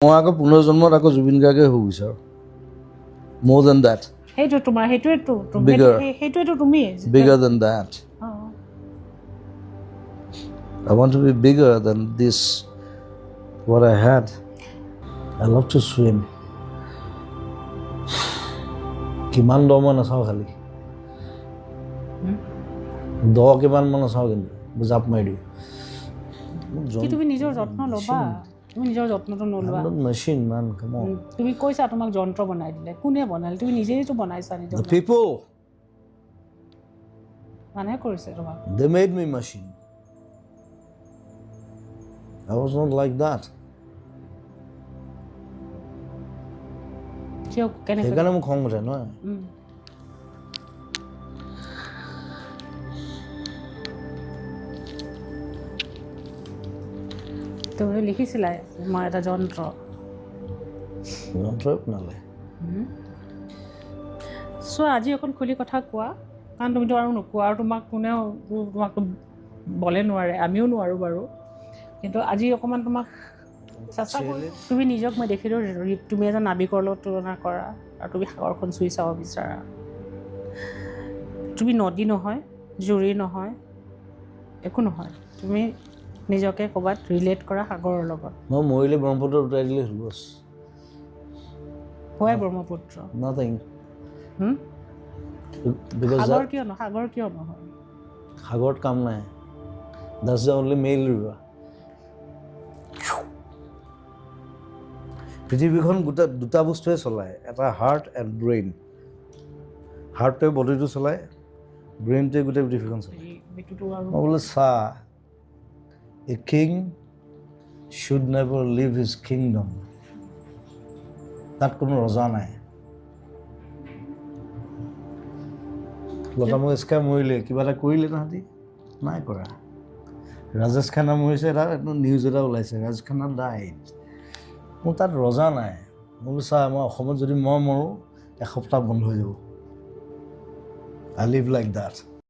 মই আকৌ পুনৰ্জন্মত আকৌ জুবিন গাৰ্গে হ'ব বিচাৰোঁ more than that সেইটো তোমাৰ সেইটোৱেতো Bigger. সেইটোৱেতো তুমি bigger than that I want to be bigger than this what I had I love to swim কিমান দ মই নাচাওঁ খালি দ কিমান মই নাচাওঁ কিন্তু জাপ মাৰি দিওঁ কি তুমি নিজৰ যত্ন ল'বা তুমি নিজৰ যত্নটো Nalwa machine man come on তুমি কৈছা তোমাক যন্ত্ৰ বনাই দিলে কোনে বনালে তুমি নিজেইতো বনাইছা নিজৰ the people মানে কৰিছে তোমাক they made me machine I was not like that কিয় কেনেকৈ সেইকাৰণে মোক খং উঠে নহয় তুমি লিখিছিলা মই এটা যন্ত্ৰই বনালে চ' আজি অকণ খুলি কথা কোৱা কাৰণ তুমিতো আৰু নোকোৱা আৰু তোমাক কোনেও তোমাকতো বলে নোৱাৰে আমিও নোৱাৰোঁ বাৰু কিন্তু আজি অকণমান তোমাক চেষ্টা কৰি তুমি নিজক মই দেখিলোঁ তুমি এজন নাবিকৰ লগত তুলনা কৰা আৰু তুমি সাগৰখন চুই চাব বিচাৰা তুমি নদী নহয় জুৰি নহয় একো নহয় তুমি নিজকে ক'ৰবাত ৰিলেট কৰা সাগৰৰ লগত মই মৰিলে ব্ৰহ্মপুত্ৰ উঠাই দিলে হ'ল বছ হয় ব্ৰহ্মপুত্ৰ nothing because সাগৰ কিয় নহয় সাগৰত কাম নাই that's the only male river পৃথিৱীখন দুটা বস্তুৱে চলায় এটা হাৰ্ট এণ্ড ব্ৰেইন হাৰ্টটোৱে বডিটো চলায় ব্ৰেইনটোৱে গোটেই পৃথিৱীখন চলায় মই বোলো চা a king should never leave his kingdom তাত কোনো ৰজা নাই লতা মংগেশকাৰ মৰিলে কিবা এটা কৰিলে তাহাঁতি নাই কৰা ৰাজেশ খান্না মৰিছে এটা নিউজ এটা ওলাইছে ৰাজেশ খান্না ডাইড মোৰ তাত ৰজা নাই মই বোলো চা মই অসমত যদি মই মৰোঁ এসপ্তাহ বন্ধ হৈ যাব I live like that